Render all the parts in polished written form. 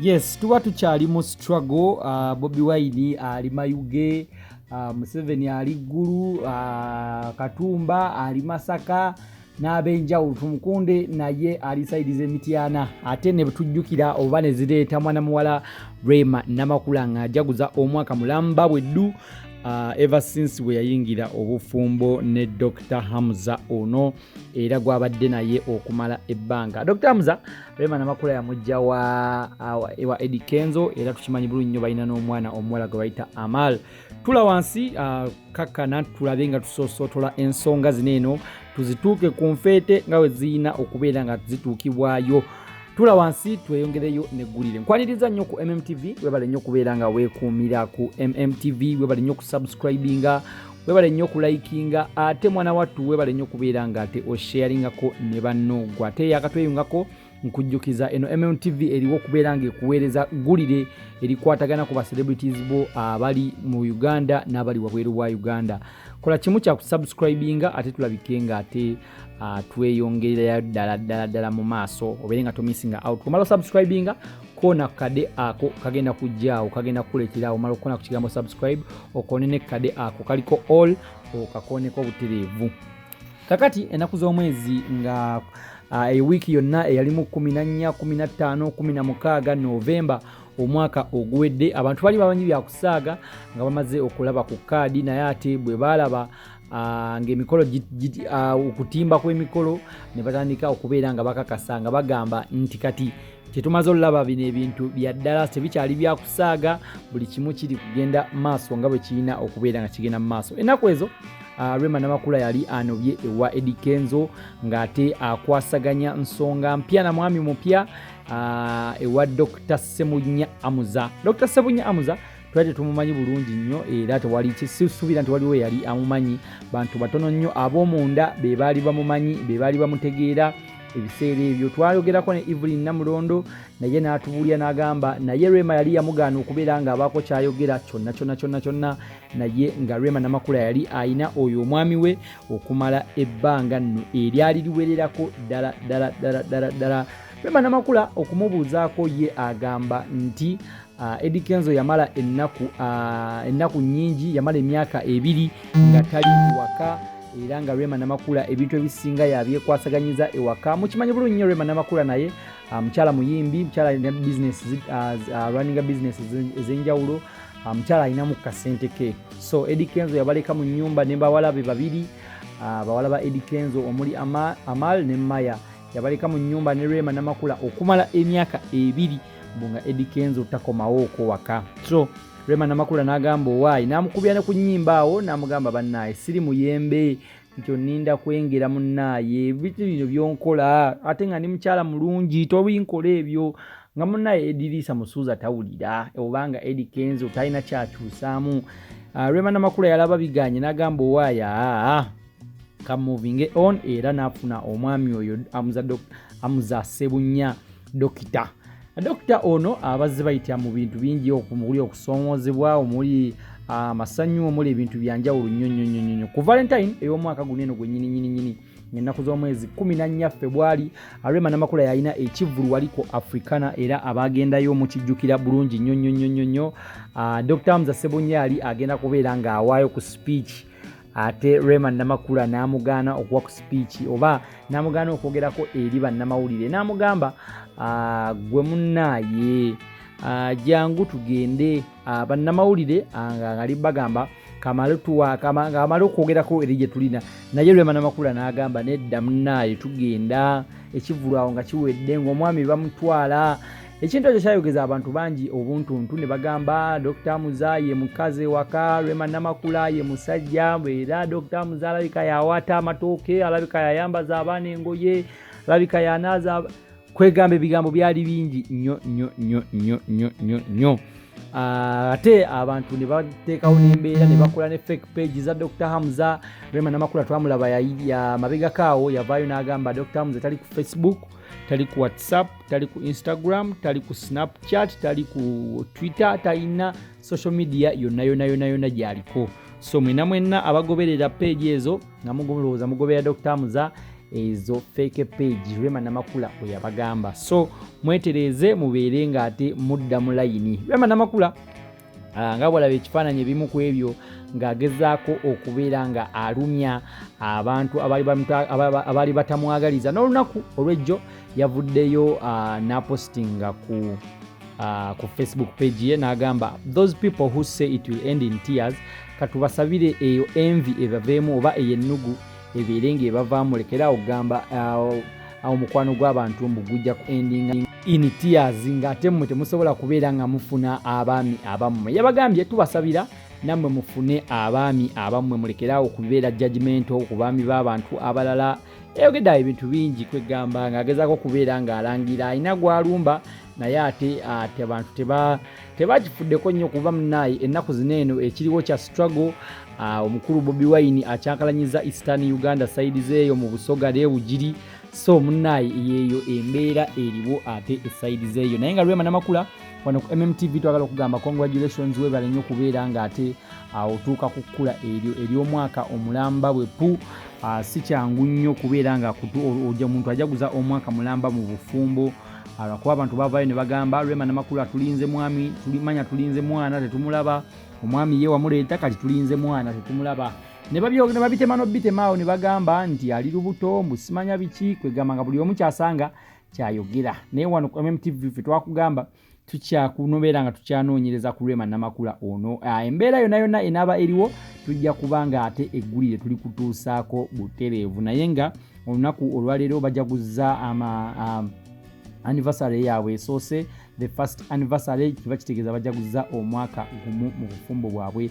Yes, tuba tukyali mu struggle. Bobi Wine ali Mayuge, Museveni ali Ggulu, Katumba ali Masaka, n'abenjawulo Tumukunde naye ali saidi z'Emityana. Ate ne tujjukira oba ne zireeta mwana muwala Rema Namakula ng'ajaguza omwaka mulamba bweddu ever since we yayingira obufumbo ne Dr. Hamza ono era gwabadde naye okumala ebbanga. Dr. Hamza Rema Namakula yamujja wa Eddie Kenzo era tukimanyi bulungi nnyo balina n'omwana omuwala gwe bayita Amal. Tula wansi kakkana tulabe nga tusoosotola ensonga zino eno tuzituuke ku nfeete nga we ziyina okubeera nga zituukibwayo. Tula wansi tweyongereyo neggulire. Nkwaniriza nnyo ku MMTV, webale nnyo kubeera nga weekuumira ku MMTV, webale nnyo kusubscribinga, webale nnyo kulikinga, ate mwana wattu webale nnyo kubeera nga ate osharingako ne banno gwe ate yakatweyungako nkujjukiza eno MMTV eriwo kubeera nga ekuweereza ggulire erikwatagana ku ba celebrities bo abali mu Uganda n'abali wabweru wa Uganda. Kola kimu kya kusubscribinga ate tulabike nga ate tweyongerera ddala mu maaso obeere nga tomissinga out. Kumala subscribinga kona kade ako kagenda kujjaawo kagenda kukuleetera omala okukona ku kigambo subscribe okone ne kade ako kaliko all okakoneko butereevu. Kakati ennaku z'omwezi nga ewiiki yonna eyalimu 14, 15, 16 Novemba omwaka oguwedde abantu bali bamanyi byakusaaga nga bamaze okulaba ku kaadi naye ate bwe balaba ng'emikolo okutimba kw'emikolo ne batandika okubeera nga bakakasa nga bagamba nti kati kyetumaze olulaba bino ebintu bya ddala tebikyali byakusaaga buli kimu kiri kugenda maaso nga bwe kirina okubeera nga kigenda mu maaso. Ennaku ezo Rema Namakula yali anobye ewa Eddie Kenzo ng'ate akwasaganya nsonga mpya na mwami mupya ewa Dr. Ssebunya Amuza. Dr. Ssebunya Amuza twali tumumanyi bulungi nnyo era tewali kisubira nti waliwo yali amumanyi. Bantu batono nnyo ab'omunda be baali bamumanyi be baali bamutegeera ebiseera ebyo. Twayogerako ne Evelyn Namulondo naye n'atubuulya n'agamba naye Rema yali yamugaana okubeera ng'abaako kyayogera kyonna naye nga Rema Namakula yali ayina oyo omwami we okumala ebbanga nno eryali liwererako ddala. Rema Namakula okumubuuzaako ye agamba nti Eddie Kenzo yamala ennaku nnyingi, yamala emyaka 2 nga tali waka era nga Rema Namakula ebintu ebisinga yabyekwasaganyiza ewaka. Mukimanyi bulungi nnyo Rema Namakula naye mukyala muyimbi, mukyala alina business running business ez'enjawulo, mukyala alinamu kasente ke. So Eddie Kenzo yabaleka mu nnyumba ne bawala be babiri, bawala ba Eddie Kenzo omuli Amal ne Maya yabaleka mu nnyumba ne Rema Namakula okumala emyaka 2 bunga Eddie Kenzo takomawo okuwaka. So Rema Namakula n'agamba owaayi n'amukubya ne ku nnyimba awo n'amugamba bannaaye siri muyembe nti oninda kwengera munnaaye bitu bino byonkola ate nga ndi mukyala mulungi tobinkola ebyo nga munnaaye Edirisa Musuuza tawulira obanga Eddie Kenzo talina kyakyusaamu. Rema Namakula yalaba biganye n'agamba owaayi come moving on era n'afuna omwami oyo Amuza Ssebunya Dokita. Dokita ono abazze bayita mu bintu bingi omuli okusoomozebwa omuli amasanyu omuli ebintu byanjawulo nnyo. Ku Valentine ey'omwaka guno eno gwe nyini ennaku z'omwezi 14 February Rema Namakula yalina ekivvulu waliko Africana era abagendayo mukijjukira bulungi nnyo. Dr. Hamza Ssebunya yali agenda kubeera ng'awaayo ku speech ate Rema Namakula n'amugaana okuwa ku speech oba n'amugaana okwogerako eri bannamawulire n'amugamba gwe munnaaye jangu tugende bannamawulire nga ali bagamba kamale okwogerako eri gye tulina naye Rema Namakula n'agamba nedda munnaaye tugenda ekivulu awo nga kiwedde ng'omwami bamutwala. Ekintu ekyo kyayogeza abantu bangi obuntuntu ne bagamba Dr. Amuza ye mukazi waka, Rema Namakula ye musajja era Dr. Amuza alabika yawaata amatooke, alabika yayambaza abaana engoye, alabika yanaaza kwegamba ebigambo byali bingi nnyo. Ate abantu ne bateekawo n'embeera ne bakola ne fake page za Dr. Hamza. Rema Namakula twamulaba ya mabega kaawo yavaayo n'agamba Dr. Hamza tali ku Facebook, tali ku WhatsApp, tali ku Instagram, tali ku Snapchat, tali ku Twitter, talina social media yonna gy'aliko. So mwenna abagoberera page ezo nga mugobera Dr. Hamza ezo fake page Rema Namakula bwe yabagamba. So mwetereze mubeere nga ate mudda mu layini. Rema Namakula nga bwalaba ekifaananyi ebimu ku ebyo ng'agezaako okubeera nga alumya abantu abaali batamwagaliza. N'olunaku olw'ejjo yavuddeyo n'apostinga ku Facebook page ye n'agamba those people who say it will end in tears katubasabire eyo envy ebaveemu oba eyennugu ebeere ng'ebavaamu lekera okugamba omukwano gw'abantu mbu gujja ku ending in tears ng'ate mmwe temusobola kubeera nga mufuna abaami abammwe. Yabagambye tubasabira nammwe mufune abaami abammwe mulekeraawo kubeera judgmental ku baami b'abantu abalala. Eyogedde ebintu bingi kwegamba ng'agezaako kubeera ng'alangira alina gwalumba naye ate abantu tebakifuddeko nnyo kuba munnaye ennaku zino eno ekiriwo kya struggle. Omukulu Bobi Wine akyakalanyiza Eastern Uganda side zeeyo mu Busoga n'Ebugiri. So munnaye yeeyo embeera eriwo ate eside zeeyo naye nga Rema Namakula wano ku MMTV twagala okugamba congratulations webale nnyo kubeera nga ate otuuka ku kkula ery'omwaka omulamba bwe pu. Si kyangu nnyo kubeera nga omuntu ajaguza omwaka mulamba mu bufumbo. Kuba abantu bavaayo ne bagamba Rema Namakula tulinze mwami, tulimanya tulinze mwana tetumulaba, omwami ye wamuleeta kati tulinze mwana tetumulaba. Ne babitema n'obitemaawo ne bagamba nti ali lubuto mbusimanya biki kwegamba nga buli omu kyasanga kyayogera. Naye wano ku MMTV ffe twakugamba tukyakunobeera nga tukyanoonyereza ku Rema Namakula ono. Embeera yonna enaaba eriwo tujja kuba nga ate eggulire tuli kutuusaako butereevu. Naye nga olunaku olwaleero bajaguza anniversary yaabwe esoose, the first anniversary kiba kitegeeza bajaguza omwaka gumu mu bufumbo bwabwe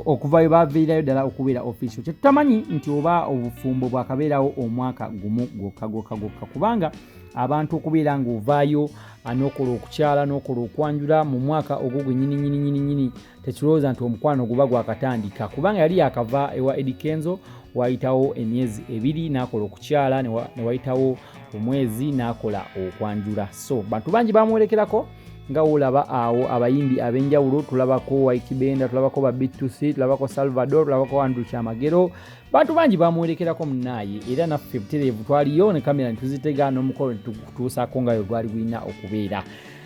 okuvayo baviirayo ddala okubeera official. Kyetutamanyi nti oba obufumbo bwakabeerawo omwaka gumu gwokka kubanga abantu okubeera ng'ovaayo n'okola okukyala n'okola okwanjula mu mwaka ogwo gwennyini tekirowooza nti omukwano guba gwakatandika kubanga yali yakava ewa Eddie Kenzo wayitawo emyezi 2 n'akola okukyala ne wayitawo omwezi n'akola okwanjula. So bantu bangi bamwerekerako nga olaba awo abayimbi ab'enjawulo tulabako Waikibenda, tulabako ba B2C, tulabako Salvador, tulabako Andrew Chamagero. Bantu bangi bamwerekerako munnaye era naffe butereevu twaliyo ne kamera ntuzitega n'omukolo tutuusaako nga gwali gwina okubeera.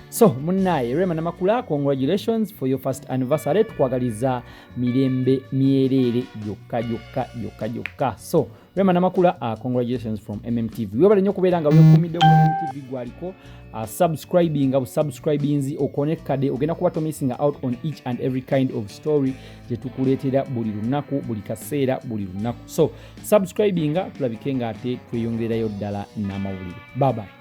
So munnaye Rema Namakula, congratulations for your first anniversary. Tukwagaliza mirembe mierere jokka. So Rema Namakula, congratulations from MMTV. Webale nnyo kubeera nga weekuumidde ku MMTV gwaliko subscribinzi okonekade ogenda kuba to missing out on each and every kind of story je tukuleetera buli lunaku buli kaseera buli lunaku. So subscribinga tulabike nga ate tweyongerayo ddala n'amawulire. Bye bye.